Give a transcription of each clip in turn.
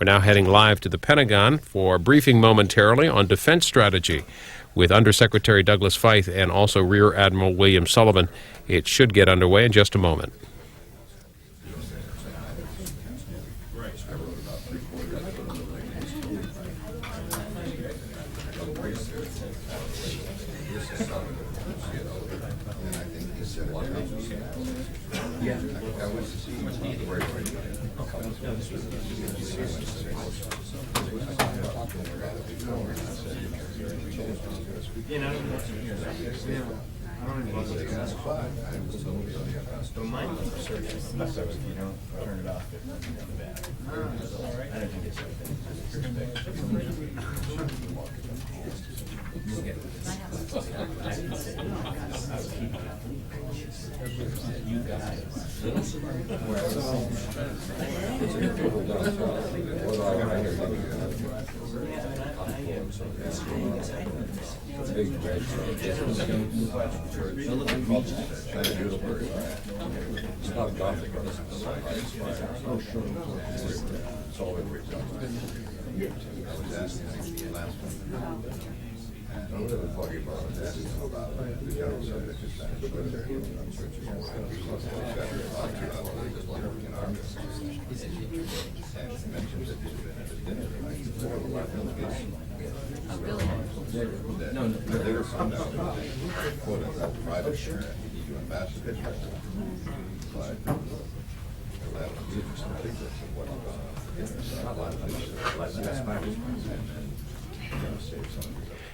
We're now heading live to the Pentagon for a briefing momentarily on defense strategy with Undersecretary Douglas Feith and also Rear Admiral William Sullivan. It should get underway in just a moment.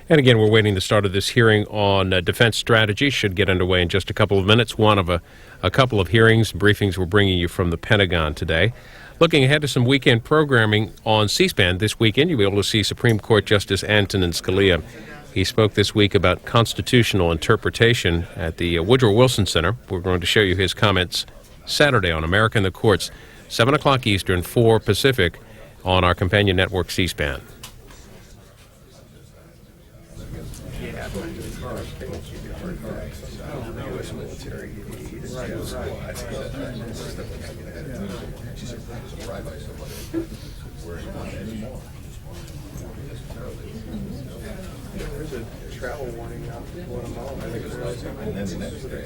And again, we're waiting the start of this hearing on defense strategy. Should get underway in just a couple of minutes. One of a couple of hearings, briefings we're bringing you from the Pentagon today. Looking ahead to some weekend programming on C-SPAN this weekend, you'll be able to see Supreme Court Justice Antonin Scalia. He spoke this week about constitutional interpretation at the Woodrow Wilson Center. We're going to show you his comments Saturday on America in the Courts, 7 o'clock Eastern, 4 Pacific, on our companion network C-SPAN. There's a travel warning out for Guatemala. I think it's like, and then the next day,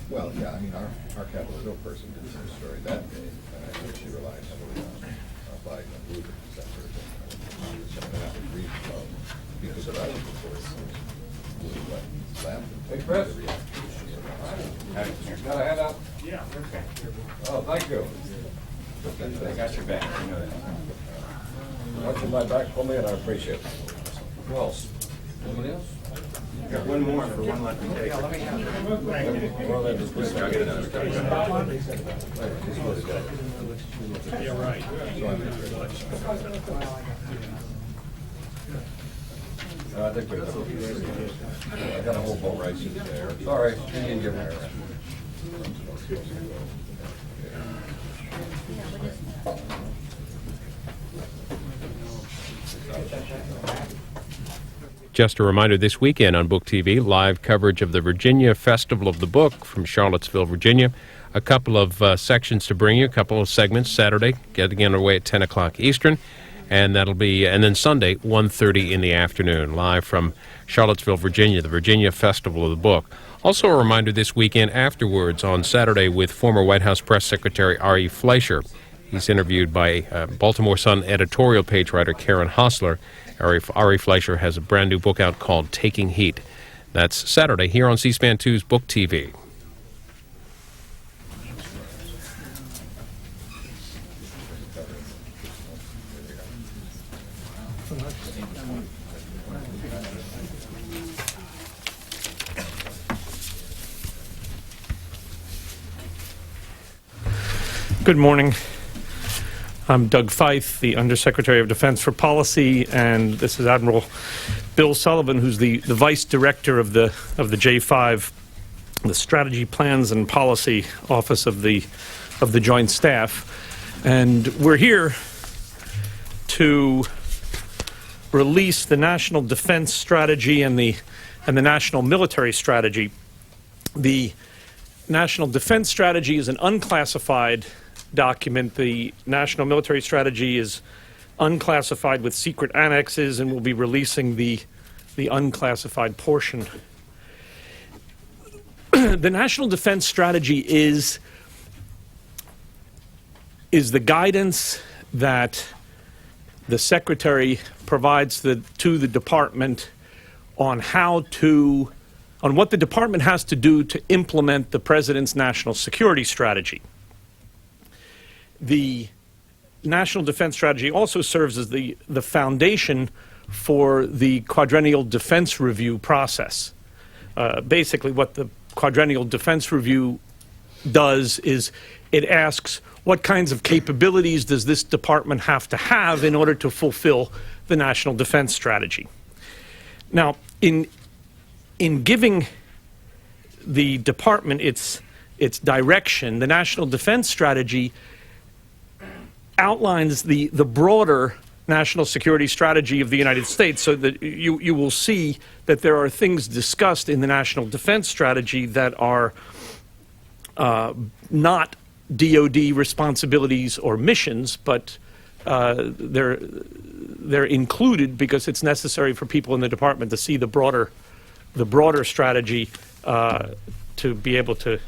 well, yeah, I mean, our Capitol Hill person did some story that day, and I think she relied heavily on Biden and Bluebird, that sort of thing. She was that was reasonable because of that report. Hey, Chris. Got a handout? Yeah. Okay. Oh, thank you. I got your back. You know that. Watching my back for me, and I appreciate it. Who else? Anybody else? Got one more for one left to take. Yeah, let me have it. Well, then, just please. I'll get another. Yeah, right. I think we're I got a whole boat right there. Sorry, Indian give her. Just a reminder, this weekend on Book TV, live coverage of the Virginia Festival of the Book from Charlottesville, Virginia. A couple of sections to bring you, a couple of segments Saturday, getting underway at 10 o'clock Eastern. And then Sunday, 1:30 in the afternoon, live from Charlottesville, Virginia, the Virginia Festival of the Book. Also a reminder this weekend afterwards on Saturday with former White House Press Secretary Ari Fleischer. He's interviewed by Baltimore Sun editorial page writer Karen Hostler. Ari Fleischer has a brand new book out called Taking Heat. That's Saturday here on C-SPAN 2's Book TV. Good morning. I'm Doug Feith, the Undersecretary of Defense for Policy, and this is Admiral Bill Sullivan, who's the Vice Director of the J5, the Strategy, Plans, and Policy Office of the Joint Staff. And we're here to release the National Defense Strategy and the National Military Strategy. The National Defense Strategy is an unclassified document. The National Military Strategy is unclassified with secret annexes, and we'll be releasing the unclassified portion. The National Defense Strategy is the guidance that the Secretary provides to the Department on what the Department has to do to implement the President's national security strategy. The National Defense Strategy also serves as the foundation for the Quadrennial Defense Review process. Basically, what the Quadrennial Defense Review does is it asks what kinds of capabilities does this department have to have in order to fulfill the National Defense Strategy. Now, in giving the department its direction, the National Defense Strategy outlines the broader national security strategy of the United States, so that you will see that there are things discussed in the National Defense Strategy that are not DoD responsibilities or missions, but they're included because it's necessary for people in the department to see the broader strategy to be able to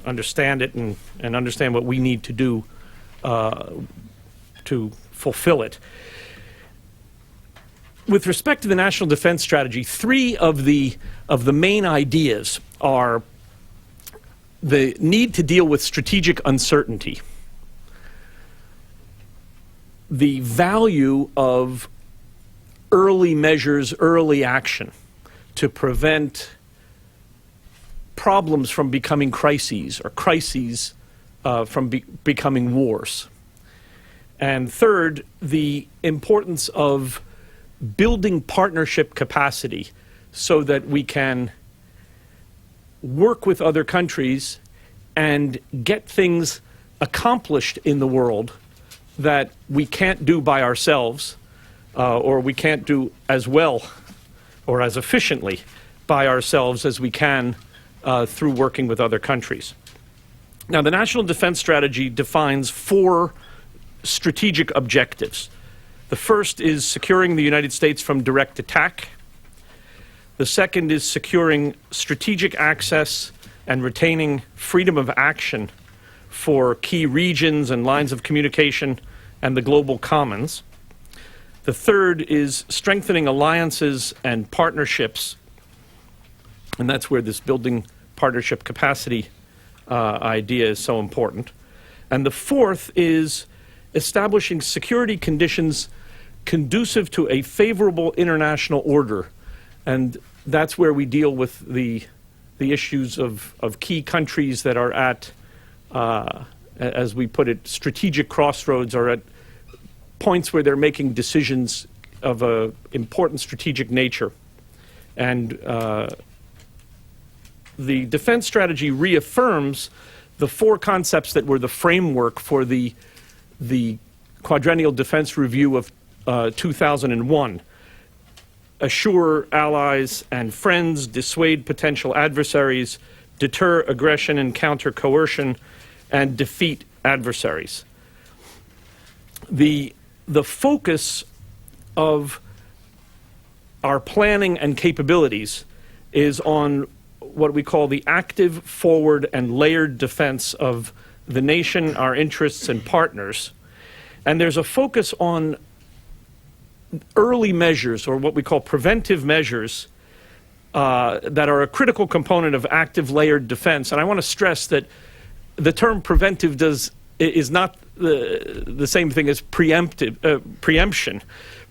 understand it and understand what we need to do to fulfill it. With respect to the National Defense Strategy, three of the main ideas are the need to deal with strategic uncertainty, the value of early measures, early action to prevent problems from becoming crises or crises from becoming wars. And third, the importance of building partnership capacity so that we can work with other countries and get things accomplished in the world that we can't do by ourselves, or we can't do as well or as efficiently by ourselves as we can through working with other countries. Now, the National Defense Strategy defines four strategic objectives. The first is securing the United States from direct attack. The second is securing strategic access and retaining freedom of action for key regions and lines of communication and the global commons. The third is strengthening alliances and partnerships, and that's where this building partnership capacity idea is so important. And the fourth is establishing security conditions conducive to a favorable international order. And that's where we deal with the issues of key countries that are at, as we put it, strategic crossroads, or at points where they're making decisions of an important strategic nature. And the defense strategy reaffirms the four concepts that were the framework for the Quadrennial Defense Review of 2001. Assure allies and friends, dissuade potential adversaries, deter aggression and counter coercion, and defeat adversaries. The focus of our planning and capabilities is on what we call the active, forward, and layered defense of the nation, our interests, and partners. And there's a focus on early measures, or what we call preventive measures, that are a critical component of active layered defense. And I want to stress that the term preventive is not the same thing as preemption.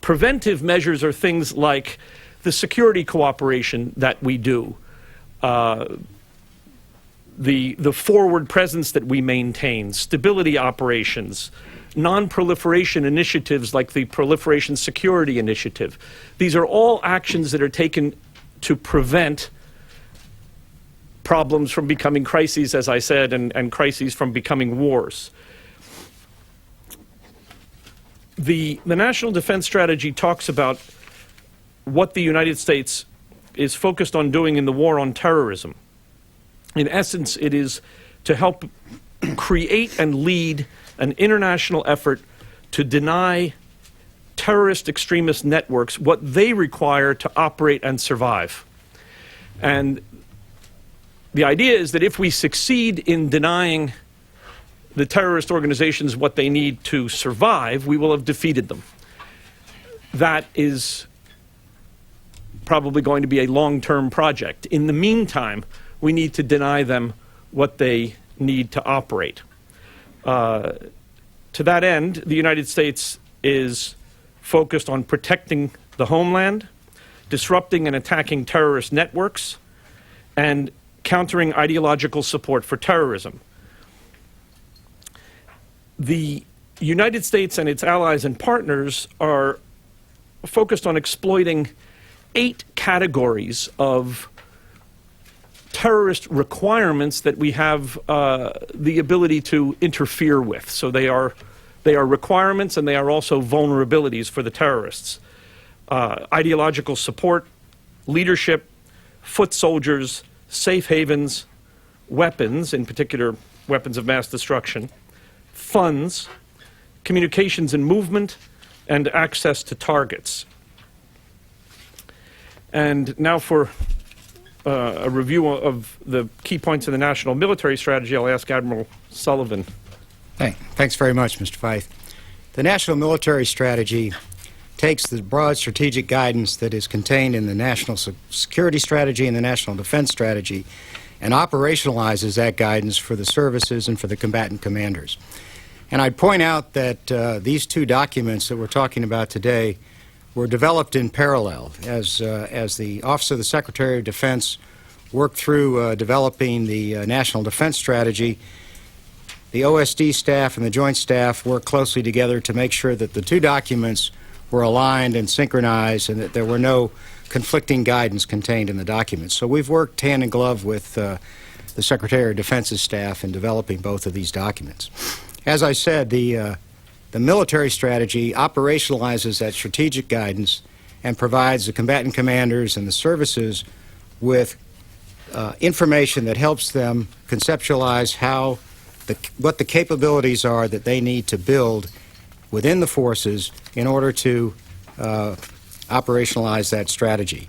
Preventive measures are things like the security cooperation that we do, the forward presence that we maintain, stability operations, non-proliferation initiatives like the Proliferation Security Initiative. These are all actions that are taken to prevent problems from becoming crises, as I said, and crises from becoming wars. The National Defense Strategy talks about what the United States is focused on doing in the war on terrorism. In essence, it is to help create and lead an international effort to deny terrorist extremist networks what they require to operate and survive. And the idea is that if we succeed in denying the terrorist organizations what they need to survive, we will have defeated them. That is probably going to be a long-term project. In the meantime, we need to deny them what they need to operate. To that end, the United States is focused on protecting the homeland, disrupting and attacking terrorist networks, and countering ideological support for terrorism. The United States and its allies and partners are focused on exploiting 8 categories of terrorist requirements that we have the ability to interfere with. So they are requirements, and they are also vulnerabilities for the terrorists. Ideological support, leadership, foot soldiers, safe havens, weapons, in particular weapons of mass destruction, funds, communications and movement, and access to targets. And now for a review of the key points of the national military strategy, I'll ask Admiral Sullivan. Thanks very much, Mr. Feith. The national military strategy takes the broad strategic guidance that is contained in the national security strategy and the national defense strategy and operationalizes that guidance for the services and for the combatant commanders. And I'd point out that these 2 documents that we're talking about today were developed in parallel as the Office of the Secretary of Defense worked through developing the National Defense Strategy. The OSD staff and the Joint Staff worked closely together to make sure that the 2 documents were aligned and synchronized and that there were no conflicting guidance contained in the documents. So we've worked hand in glove with the Secretary of Defense's staff in developing both of these documents. As I said, the military strategy operationalizes that strategic guidance and provides the combatant commanders and the services with information that helps them conceptualize what the capabilities are that they need to build within the forces in order to operationalize that strategy.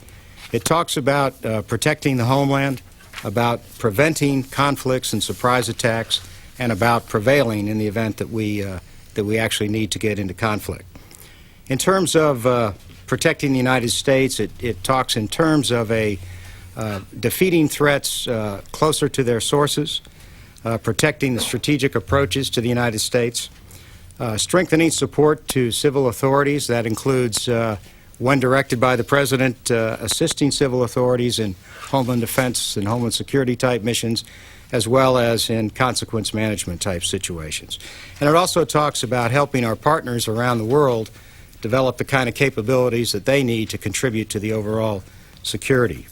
It talks about protecting the homeland, about preventing conflicts and surprise attacks, and about prevailing in the event that we actually need to get into conflict. In terms of protecting the United States, it talks in terms of defeating threats closer to their sources, protecting the strategic approaches to the United States, strengthening support to civil authorities. That includes, when directed by the President, assisting civil authorities in homeland defense and homeland security type missions, as well as in consequence management type situations. And it also talks about helping our partners around the world develop the kind of capabilities that they need to contribute to the overall security.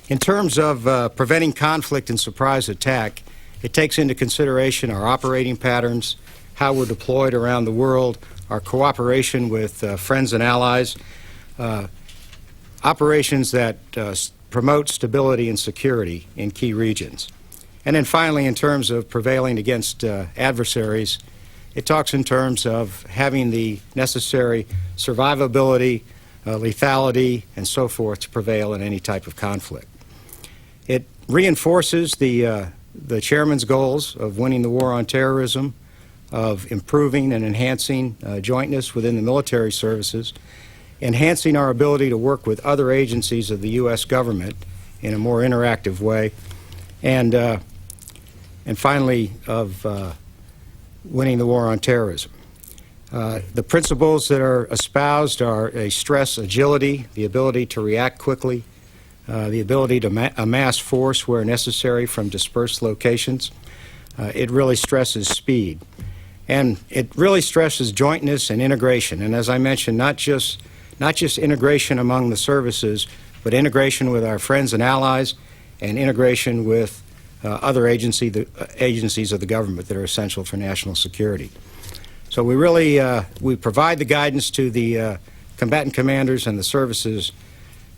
In terms of preventing conflict and surprise attack, it takes into consideration our operating patterns, how we're deployed around the world, our cooperation with friends and allies, operations that promote stability and security in key regions. And then finally, in terms of prevailing against adversaries, it talks in terms of having the necessary survivability, lethality, and so forth to prevail in any type of conflict. It reinforces the chairman's goals of winning the war on terrorism, of improving and enhancing jointness within the military services, enhancing our ability to work with other agencies of the U.S. government in a more interactive way, and finally, of winning the war on terrorism. The principles that are espoused are stress agility, the ability to react quickly, the ability to amass force where necessary from dispersed locations. It really stresses speed. And it really stresses jointness and integration. And as I mentioned, not just integration among the services, but integration with our friends and allies and integration with other agencies of the government that are essential for national security. So we really we provide the guidance to the combatant commanders and the services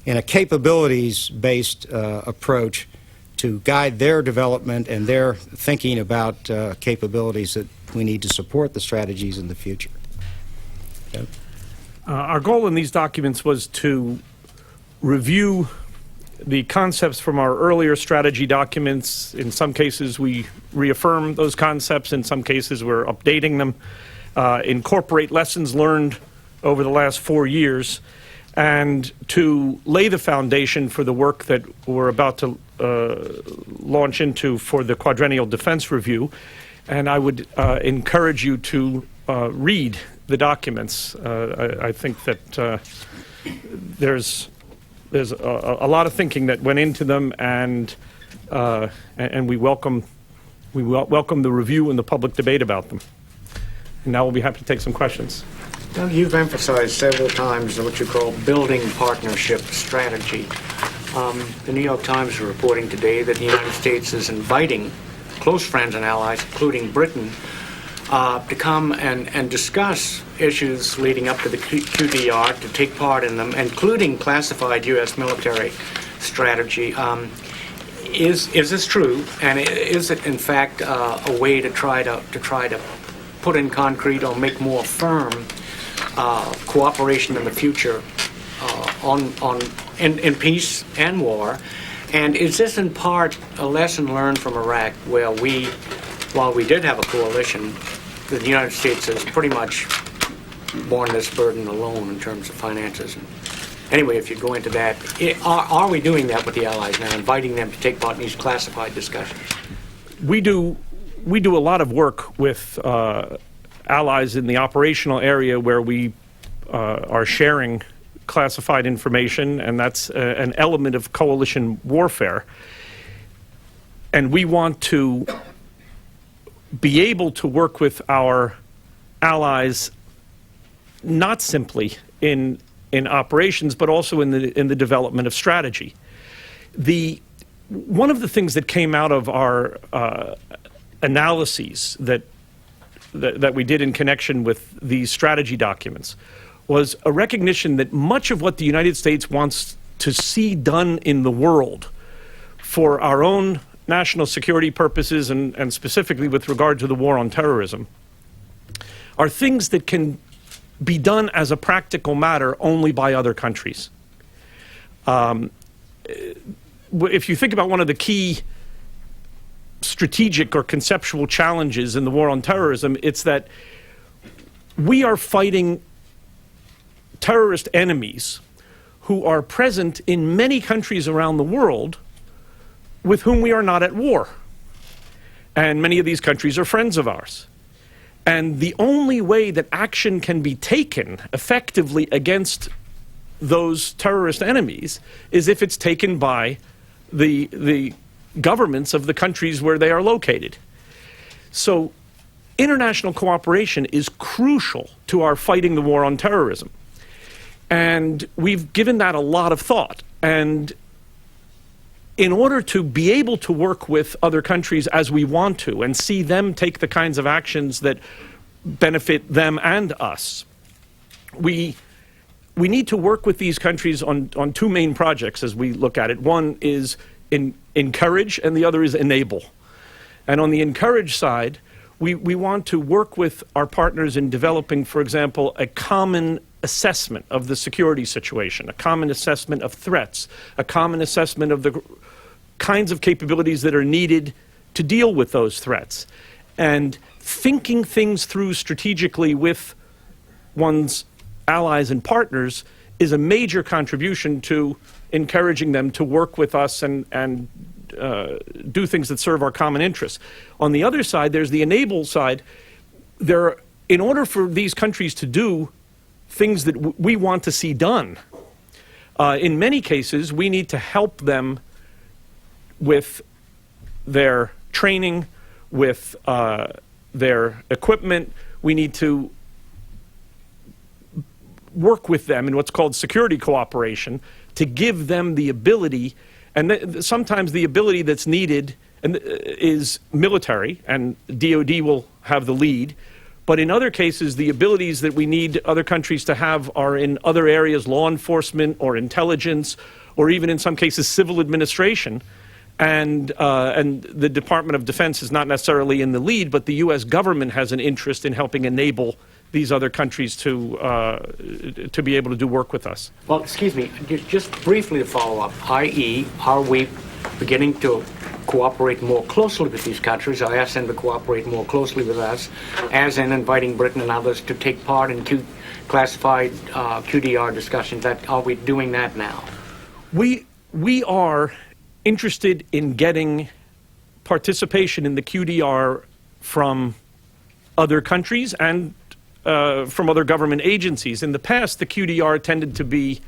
in a capabilities-based approach to guide their development and their thinking about capabilities that we need to support the strategies in the future. Okay. Our goal in these documents was to review the concepts from our earlier strategy documents. In some cases, we reaffirm those concepts. In some cases, we're updating them, incorporate lessons learned over the last 4 years, and to lay the foundation for the work that we're about to launch into for the Quadrennial Defense Review. And I would encourage you to read the documents. I think that there's a lot of thinking that went into them, and we welcome the review and the public debate about them. And now we'll be happy to take some questions. Doug, you've emphasized several times what you call building partnership strategy. The New York Times is reporting today that the United States is inviting close friends and allies, including Britain, to come and discuss issues leading up to the QDR, to take part in them, including classified U.S. military strategy. Is this true? And is it, in fact, a way to try to put in concrete or make more firm cooperation in the future in peace and war? And is this in part a lesson learned from Iraq, where while we did have a coalition, the United States has pretty much borne this burden alone in terms of finances? And anyway, if you go into that, are we doing that with the allies now, inviting them to take part in these classified discussions? We do a lot of work with allies in the operational area where we are sharing classified information, and that's an element of coalition warfare. And we want to be able to work with our allies not simply in operations, but also in the development of strategy. One of the things that came out of our analyses that we did in connection with these strategy documents was a recognition that much of what the United States wants to see done in the world for our own national security purposes, and specifically with regard to the war on terrorism, are things that can be done as a practical matter only by other countries. If you think about one of the key strategic or conceptual challenges in the war on terrorism, it's that we are fighting terrorist enemies who are present in many countries around the world with whom we are not at war. And many of these countries are friends of ours. And the only way that action can be taken effectively against those terrorist enemies is if it's taken by the governments of the countries where they are located. So international cooperation is crucial to our fighting the war on terrorism. And we've given that a lot of thought. And in order to be able to work with other countries as we want to and see them take the kinds of actions that benefit them and us, we need to work with these countries on two main projects as we look at it. One is encourage, and the other is enable. And on the encourage side, we want to work with our partners in developing, for example, a common assessment of the security situation, a common assessment of threats, a common assessment of the kinds of capabilities that are needed to deal with those threats. And thinking things through strategically with one's allies and partners is a major contribution to encouraging them to work with us and do things that serve our common interests. On the other side, there's the enable side. In order for these countries to do things that we want to see done, In many cases, we need to help them with their training, with their equipment. We need to work with them in what's called security cooperation to give them the ability, and sometimes the ability that's needed is military, and DoD will have the lead. But in other cases, the abilities that we need other countries to have are in other areas, law enforcement or intelligence, or even in some cases civil administration. And the Department of Defense is not necessarily in the lead, but the U.S. government has an interest in helping enable these other countries to be able to do work with us. Well, excuse me, just briefly to follow up, i.e., are we beginning to cooperate more closely with these countries? I ask them to cooperate more closely with us, as in inviting Britain and others to take part in classified QDR discussions. Are we doing that now? We are interested in getting participation in the QDR from other countries and from other government agencies. In the past, the QDR tended to be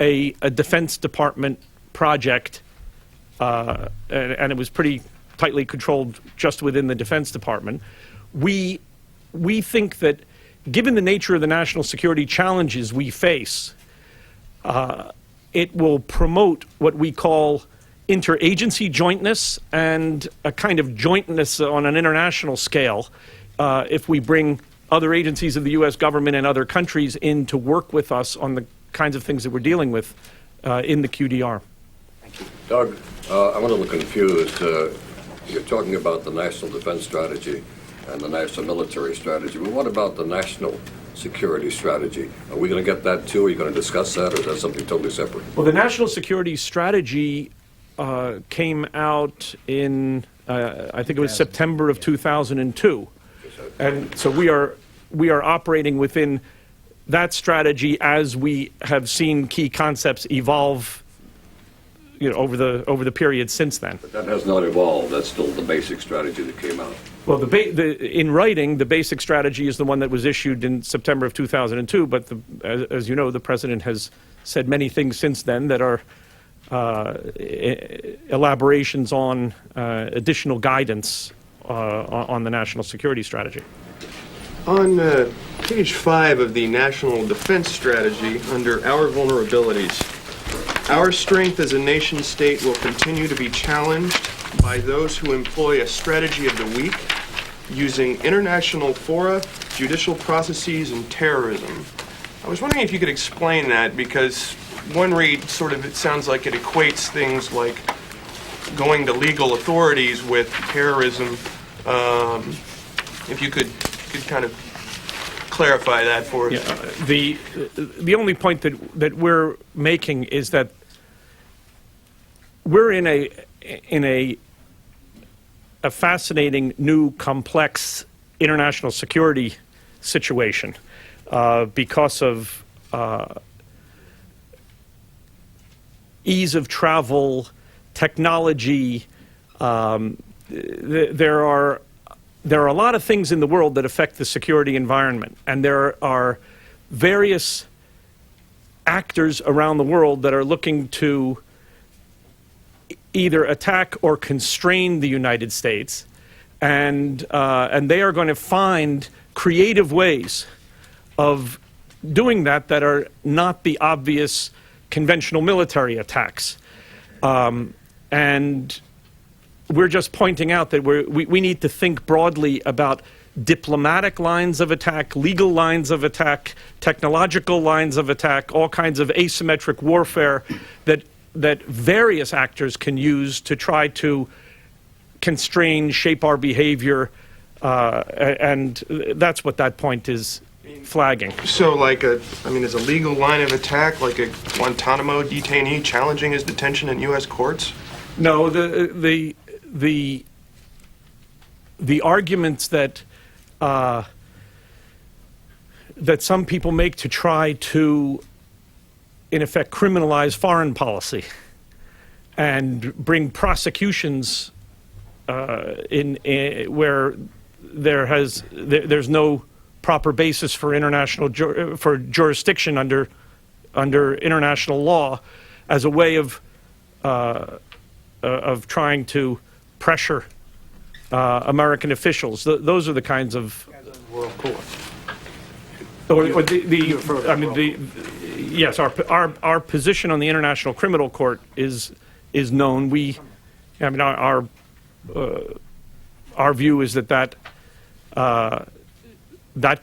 a Defense Department project, and it was pretty tightly controlled just within the Defense Department. We think that given the nature of the national security challenges we face, it will promote what we call interagency jointness and a kind of jointness on an international scale if we bring other agencies of the U.S. government and other countries in to work with us on the kinds of things that we're dealing with in the QDR. Doug, I'm a little confused. You're talking about the national defense strategy and the national military strategy, but what about the national security strategy? Are we going to get that too? Are you going to discuss that, or is that something totally separate? Well, the national security strategy came out in, I think it was September of 2002. And so we are operating within that strategy as we have seen key concepts evolve, over the period since then. But that has not evolved. That's still the basic strategy that came out. Well, in writing, the basic strategy is the one that was issued in September of 2002. But as you know, the president has said many things since then that are elaborations on additional guidance on the national security strategy. On page 5 of the National Defense Strategy, under Our Vulnerabilities, our strength as a nation-state will continue to be challenged by those who employ a strategy of the weak, using international fora, judicial processes, and terrorism. I was wondering if you could explain that, because one read it sounds like it equates things like going to legal authorities with terrorism. If you could kind of clarify that for us. Yeah, the only point that we're making is that we're in a fascinating, new, complex international security situation because of ease of travel, technology. There are a lot of things in the world that affect the security environment, and there are various actors around the world that are looking to either attack or constrain the United States, and they are going to find creative ways of doing that are not the obvious conventional military attacks. And we're just pointing out that we need to think broadly about diplomatic lines of attack, legal lines of attack, technological lines of attack, all kinds of asymmetric warfare that various actors can use to try to constrain, shape our behavior, and that's what that point is flagging. So, is a legal line of attack like a Guantanamo detainee challenging his detention in U.S. courts? No, the arguments that some people make to try to, in effect, criminalize foreign policy and bring prosecutions in where there's no proper basis for international for jurisdiction under under international law as a way of trying to pressure American officials. Those are the kinds of World Court. Yes, our position on the International Criminal Court is known. Our view is that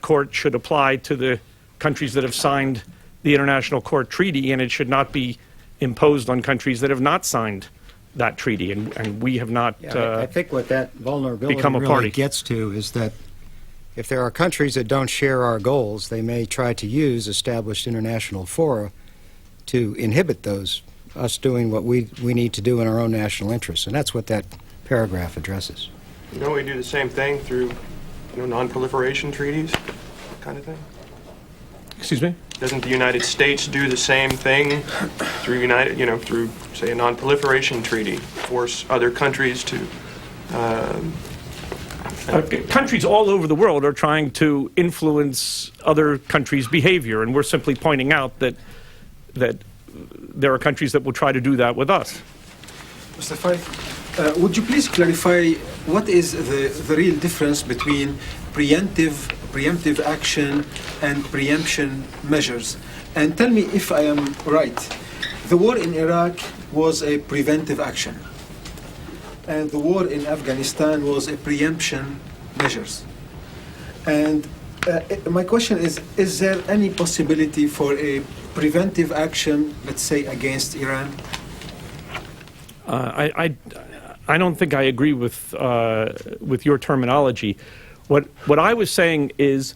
court should apply to the countries that have signed the International Court Treaty, and it should not be imposed on countries that have not signed that treaty, and we have not I think what that vulnerability become a really party. gets to is that if there are countries that don't share our goals, they may try to use established international fora to inhibit us doing what we need to do in our own national interests, and that's what that paragraph addresses. We do the same thing through, non-proliferation treaties, that kind of thing. Excuse me? Doesn't the United States do the same thing through through, say, a non-proliferation treaty, force other countries to? Countries all over the world are trying to influence other countries' behavior, and we're simply pointing out that there are countries that will try to do that with us. Mr. Feith, would you please clarify what is the real difference between preemptive action and preemption measures? And tell me if I am right. The war in Iraq was a preventive action, and the war in Afghanistan was a preemption measures. And my question is there any possibility for a preventive action, let's say, against Iran? I don't think I agree with your terminology. What I was saying is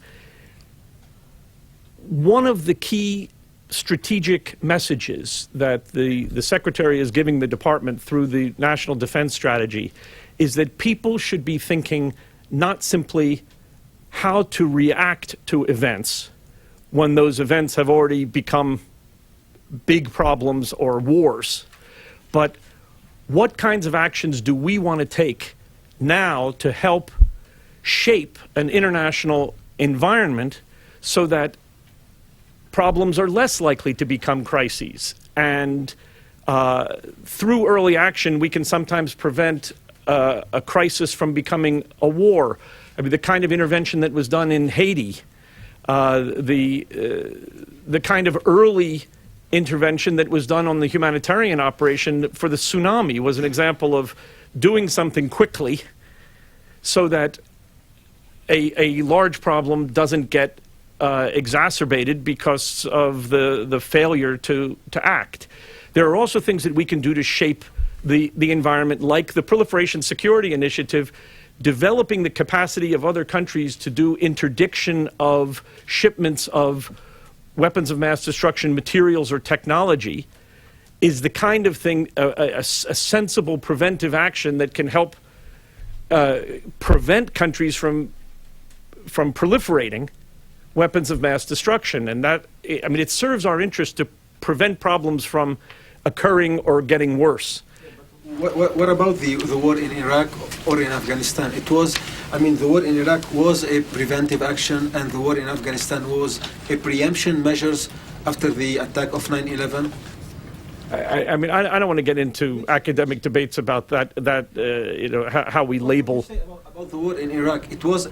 one of the key strategic messages that the Secretary is giving the Department through the National Defense Strategy is that people should be thinking not simply how to react to events when those events have already become big problems or wars, but what kinds of actions do we want to take now to help shape an international environment so that problems are less likely to become crises. And through early action, we can sometimes prevent a crisis from becoming a war. I mean, the kind of intervention that was done in Haiti, the kind of early intervention that was done on the humanitarian operation for the tsunami was an example of doing something quickly so that a large problem doesn't get exacerbated because of the failure to act. There are also things that we can do to shape the environment, like the Proliferation Security Initiative, developing the capacity of other countries to do interdiction of shipments of weapons of mass destruction materials or technology is the kind of thing, a sensible preventive action that can help prevent countries from proliferating weapons of mass destruction. And that, I mean, it serves our interest to prevent problems from occurring or getting worse. What about the war in Iraq or in Afghanistan? It was, I mean, the war in Iraq was a preventive action, and the war in Afghanistan was a preemption measures after the attack of 9/11. I mean, I don't want to get into academic debates about that. How we label. What do you say about the war in Iraq? It was a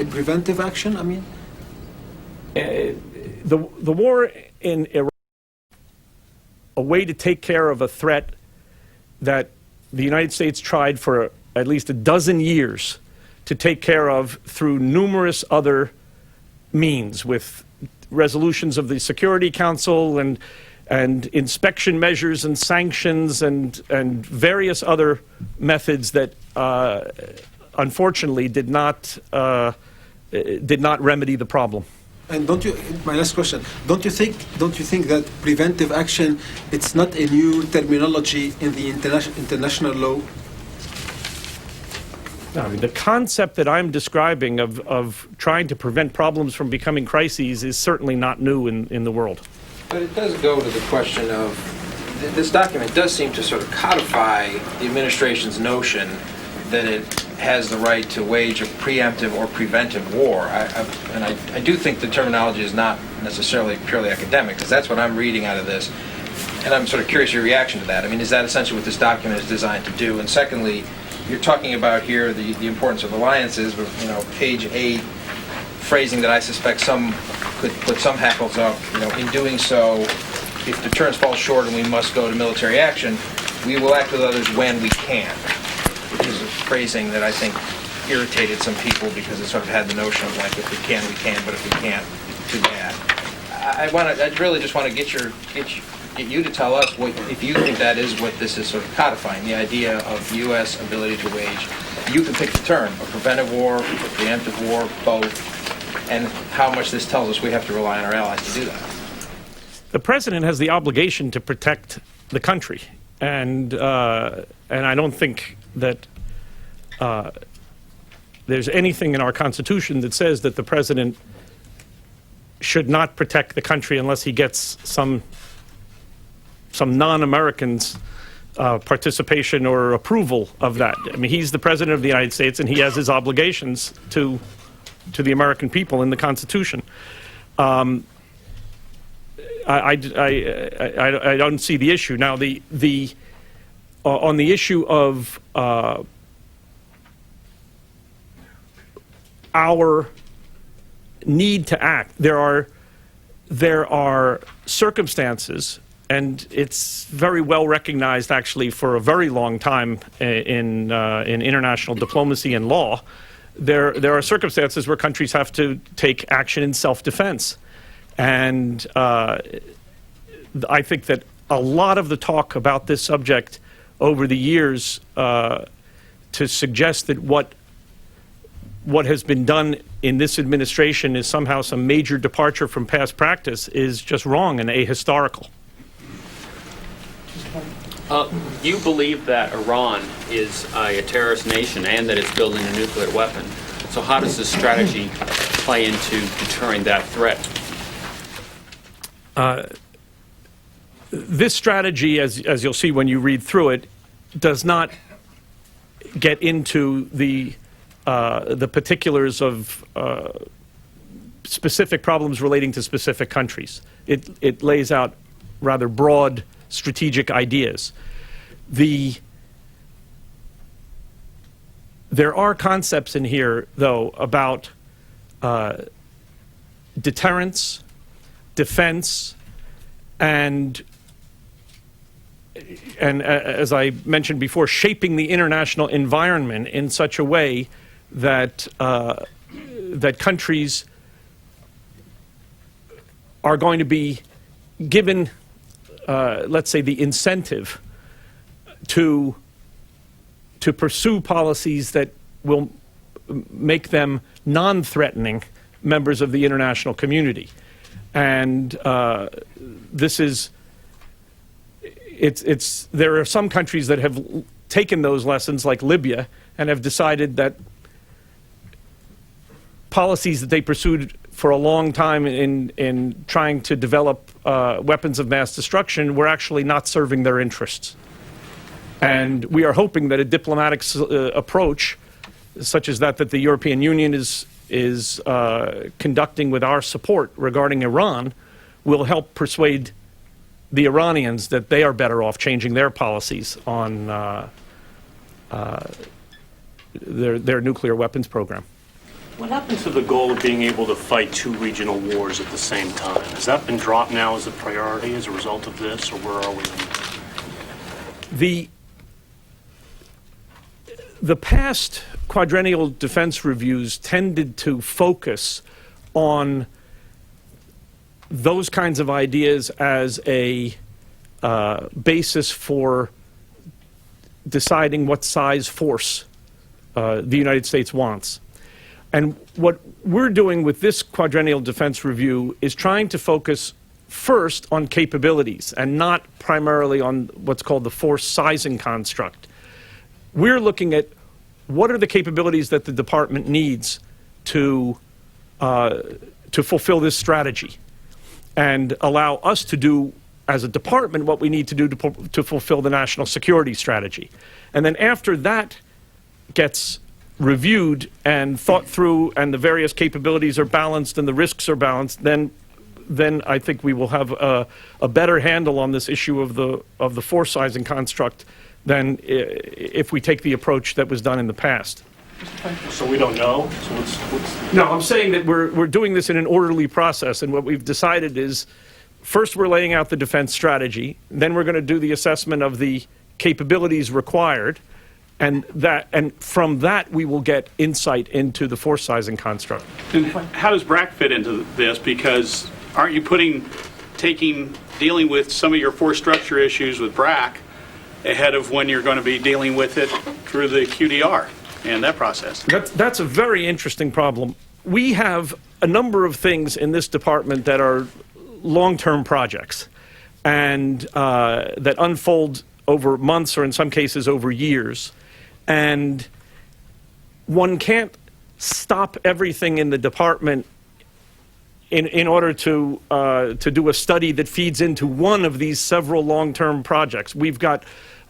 preventive action. I mean, the war in Iraq, a way to take care of a threat that the United States tried for at least a dozen years to take care of through numerous other means, with resolutions of the Security Council and inspection measures and sanctions and various other methods that unfortunately did not remedy the problem. and my last question, don't you think that preventive action, it's not a new terminology in the international law? No, I mean, the concept that I'm describing of trying to prevent problems from becoming crises is certainly not new in the world. But it does go to the question of, this document does seem to sort of codify the administration's notion that it has the right to wage a preemptive or preventive war. I do think the terminology is not necessarily purely academic, because that's what I'm reading out of this. And I'm sort of curious your reaction to that. I mean, is that essentially what this document is designed to do? And secondly, you're talking about here the importance of alliances, but, you know, page 8, phrasing that I suspect some could put some hackles up. You know, in doing so, if deterrence falls short and we must go to military action, we will act with others when we can, which is a phrasing that I think irritated some people because it sort of had the notion of like, if we can, but if we can't, too bad. I really just want to get you to tell us what, if you think that is what this is sort of codifying, the idea of U.S. ability to wage, you can pick the term, a preventive war, a preemptive war, both, and how much this tells us we have to rely on our allies to do that. The president has the obligation to protect the country, and I don't think that there's anything in our Constitution that says that the president should not protect the country unless he gets some non-Americans' participation or approval of that. I mean, he's the president of the United States, and he has his obligations to the American people in the Constitution. I don't see the issue now. On the issue of our need to act, there are circumstances, and it's very well recognized actually for a very long time in international diplomacy and law. There are circumstances where countries have to take action in self-defense. And I think that a lot of the talk about this subject over the years to suggest that what has been done in this administration is somehow some major departure from past practice is just wrong and ahistorical. You believe that Iran is a terrorist nation and that it's building a nuclear weapon. So how does this strategy play into deterring that threat? This strategy, as you'll see when you read through it, does not get into the particulars of specific problems relating to specific countries. It lays out rather broad strategic ideas. There are concepts in here, though, about deterrence, defense, and as I mentioned before, shaping the international environment in such a way that that countries are going to be given, let's say, the incentive to pursue policies that will make them non-threatening members of the international community. And there are some countries that have taken those lessons, like Libya, and have decided that policies that they pursued for a long time in trying to develop weapons of mass destruction were actually not serving their interests. And we are hoping that a diplomatic approach, such as that the European Union is conducting with our support regarding Iran, will help persuade the Iranians that they are better off changing their policies on their nuclear weapons program. What happened to the goal of being able to fight two regional wars at the same time? Has that been dropped now as a priority as a result of this, or where are we? The past quadrennial defense reviews tended to focus on those kinds of ideas as a basis for deciding what size force the United States wants. And what we're doing with this quadrennial defense review is trying to focus first on capabilities and not primarily on what's called the force sizing construct. We're looking at what are the capabilities that the department needs to fulfill this strategy and allow us to do as a department what we need to do to fulfill the national security strategy. And then after that gets reviewed and thought through, and the various capabilities are balanced and the risks are balanced, then I think we will have a better handle on this issue of the force sizing construct than if we take the approach that was done in the past. So we don't know? So what's No, I'm saying that we're doing this in an orderly process, and what we've decided is first we're laying out the defense strategy, then we're going to do the assessment of the capabilities required, and from that we will get insight into the force sizing construct. And how does BRAC fit into this? Because aren't you dealing with some of your force structure issues with BRAC ahead of when you're going to be dealing with it through the QDR and that process? That's a very interesting problem. We have a number of things in this department that are long-term projects and that unfold over months or in some cases over years. And one can't stop everything in the department in order to do a study that feeds into one of these several long-term projects. We've got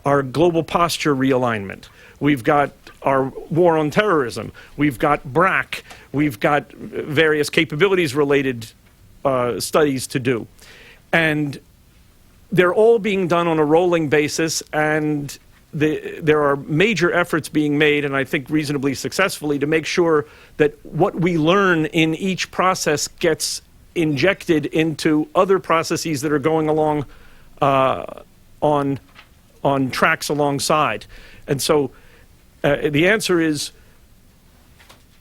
our global posture realignment. We've got our war on terrorism. We've got BRAC. We've got various capabilities-related studies to do. And they're all being done on a rolling basis, and there are major efforts being made, and I think reasonably successfully, to make sure that what we learn in each process gets injected into other processes that are going along on tracks alongside. And so the answer is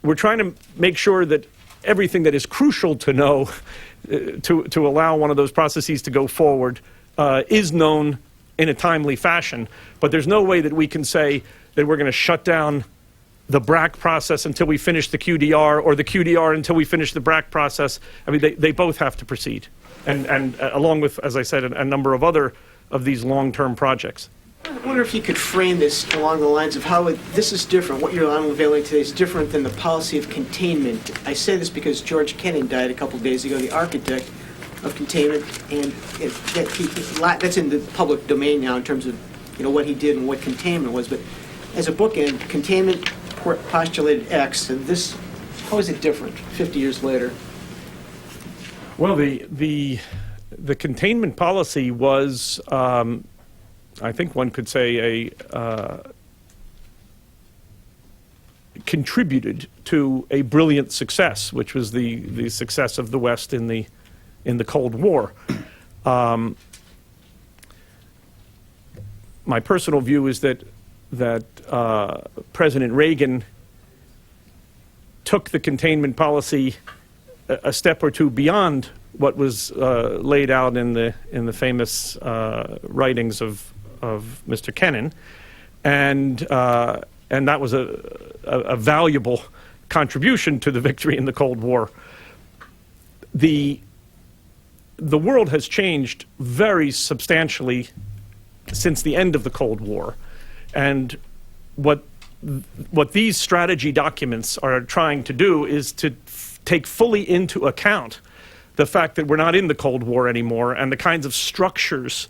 we're trying to make sure that everything that is crucial to know to allow one of those processes to go forward is known in a timely fashion, but there's no way that we can say that we're going to shut down the BRAC process until we finish the QDR, or the QDR until we finish the BRAC process. I mean, they both have to proceed, and along with, as I said, a number of other of these long-term projects. I wonder if you could frame this along the lines of how this is different. What you're unveiling today is different than the policy of containment. I say this because George Kennan died a couple days ago, the architect of containment, and that's in the public domain now in terms of what he did and what containment was. But as a bookend, containment postulated X, and this, how is it different 50 years later? Well, the containment policy was, I think one could say, contributed to a brilliant success, which was the success of the West in the Cold War. My personal view is that President Reagan took the containment policy a step or two beyond what was laid out in the famous writings of Mr. Kennan, and that was a valuable contribution to the victory in the Cold War. The world has changed very substantially since the end of the Cold War, and what these strategy documents are trying to do is to take fully into account the fact that we're not in the Cold War anymore, and the kinds of structures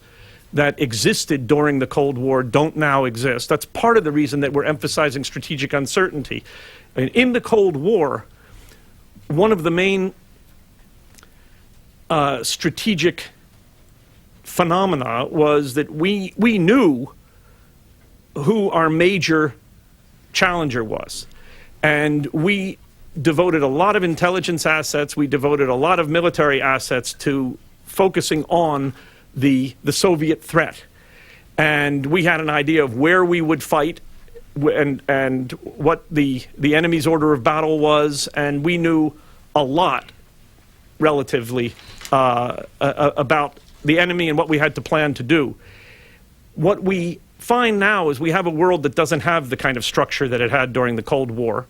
that existed during the Cold War don't now exist. That's part of the reason that we're emphasizing strategic uncertainty. I mean, in the Cold War, one of the main strategic phenomena was that we knew who our major challenger was. And we devoted a lot of intelligence assets, we devoted a lot of military assets to focusing on the Soviet threat. And we had an idea of where we would fight and what the enemy's order of battle was, and we knew a lot, relatively, about the enemy and what we had to plan to do. What we find now is we have a world that doesn't have the kind of structure that it had during the Cold War,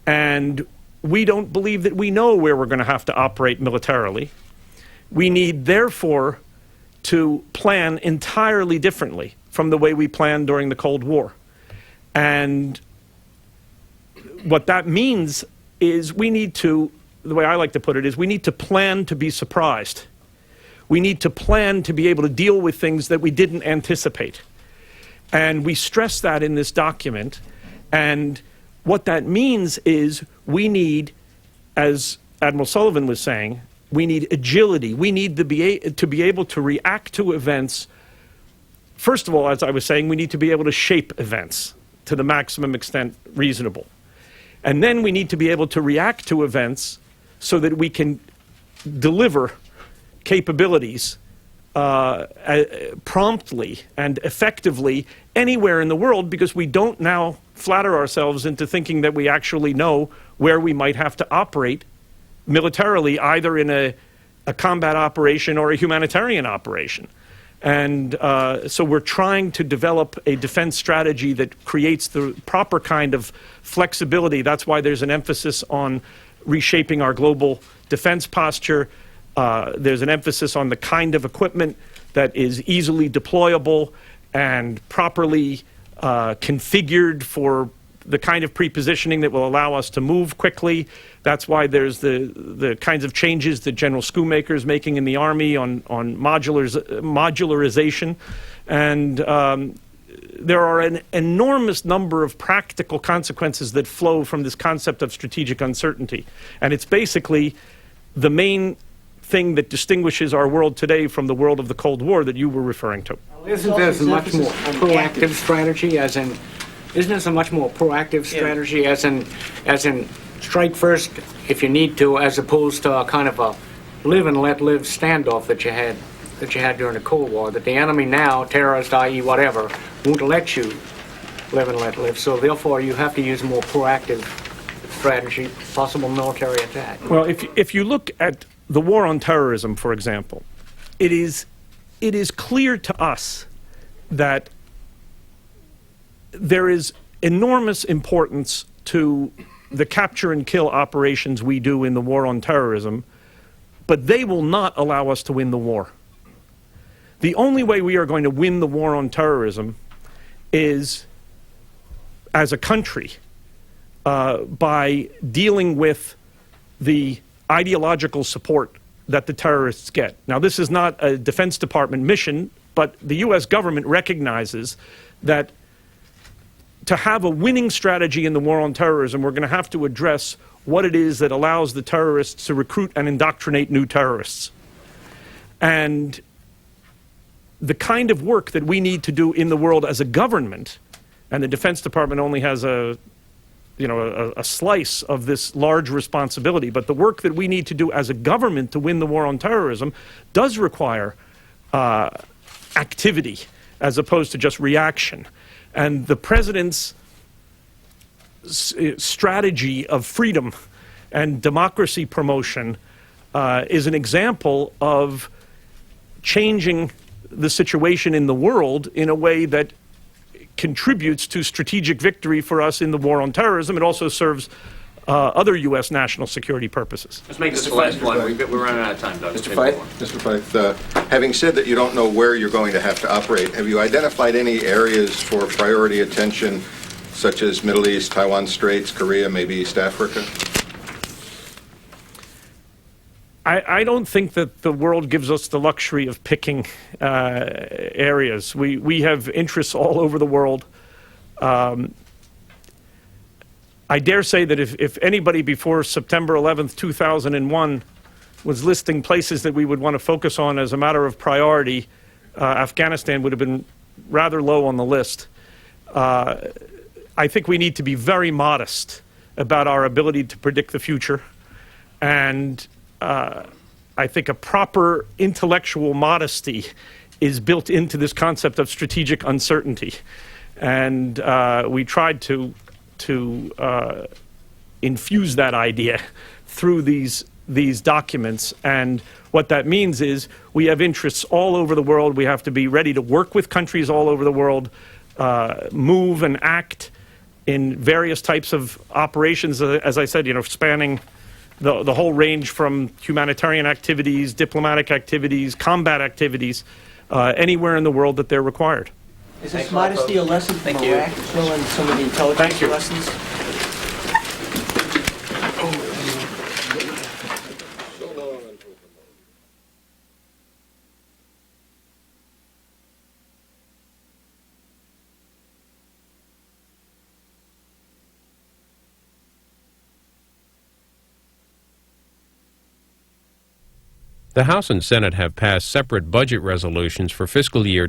and we don't believe that we know where we're going to have to operate militarily. We need, therefore, to plan entirely differently from the way we planned during the Cold War. And what that means is we need to, the way I like to put it is, we need to plan to be surprised. We need to plan to be able to deal with things that we didn't anticipate. And we stress that in this document, and what that means is we need, as Admiral Sullivan was saying, we need agility. We need to be able to react to events. First of all, as I was saying, we need to be able to shape events to the maximum extent reasonable. And then we need to be able to react to events so that we can deliver capabilities promptly and effectively anywhere in the world, because we don't now flatter ourselves into thinking that we actually know where we might have to operate militarily, either in a combat operation or a humanitarian operation. And so we're trying to develop a defense strategy that creates the proper kind of flexibility. That's why there's an emphasis on reshaping our global defense posture. There's an emphasis on the kind of equipment that is easily deployable and properly configured for the kind of prepositioning that will allow us to move quickly. That's why there's the kinds of changes that General Schoonmaker is making in the Army on modularization. And there are an enormous number of practical consequences that flow from this concept of strategic uncertainty. And it's basically the main thing that distinguishes our world today from the world of the Cold War that you were referring to. Isn't there a much more proactive strategy, as in strike first if you need to, as opposed to a kind of a live and let live standoff that you had during the Cold War, that the enemy now, terrorist, i.e. whatever, won't let you live and let live. So therefore you have to use a more proactive strategy, possible military attack. Well, if you look at the war on terrorism, for example, it is clear to us that there is enormous importance to the capture and kill operations we do in the war on terrorism, but they will not allow us to win the war. The only way we are going to win the war on terrorism is, as a country, by dealing with the ideological support that the terrorists get. Now, this is not a Defense Department mission, but the U.S. government recognizes that to have a winning strategy in the war on terrorism, we're going to have to address what it is that allows the terrorists to recruit and indoctrinate new terrorists. And the kind of work that we need to do in the world as a government, and the Defense Department only has a slice of this large responsibility, but the work that we need to do as a government to win the war on terrorism does require activity as opposed to just reaction. And the president's strategy of freedom and democracy promotion is an example of changing the situation in the world in a way that contributes to strategic victory for us in the war on terrorism. It also serves other U.S. national security purposes. Let's make this the last one. We're running out of time, Doug. Mr. Feith, having said that you don't know where you're going to have to operate, have you identified any areas for priority attention, such as Middle East, Taiwan Straits, Korea, maybe East Africa? I don't think that the world gives us the luxury of picking areas. We have interests all over the world. I dare say that if anybody before September 11th, 2001 was listing places that we would want to focus on as a matter of priority, Afghanistan would have been rather low on the list. I think we need to be very modest about our ability to predict the future. And I think a proper intellectual modesty is built into this concept of strategic uncertainty. And we tried to infuse that idea through these documents. And what that means is we have interests all over the world. We have to be ready to work with countries all over the world, move and act in various types of operations, as I said, spanning the whole range from humanitarian activities, diplomatic activities, combat activities, anywhere in the world that they're required. Is this modesty a lesson from Iraq, showing some of the intelligence lessons? The House and Senate have passed separate budget resolutions for fiscal year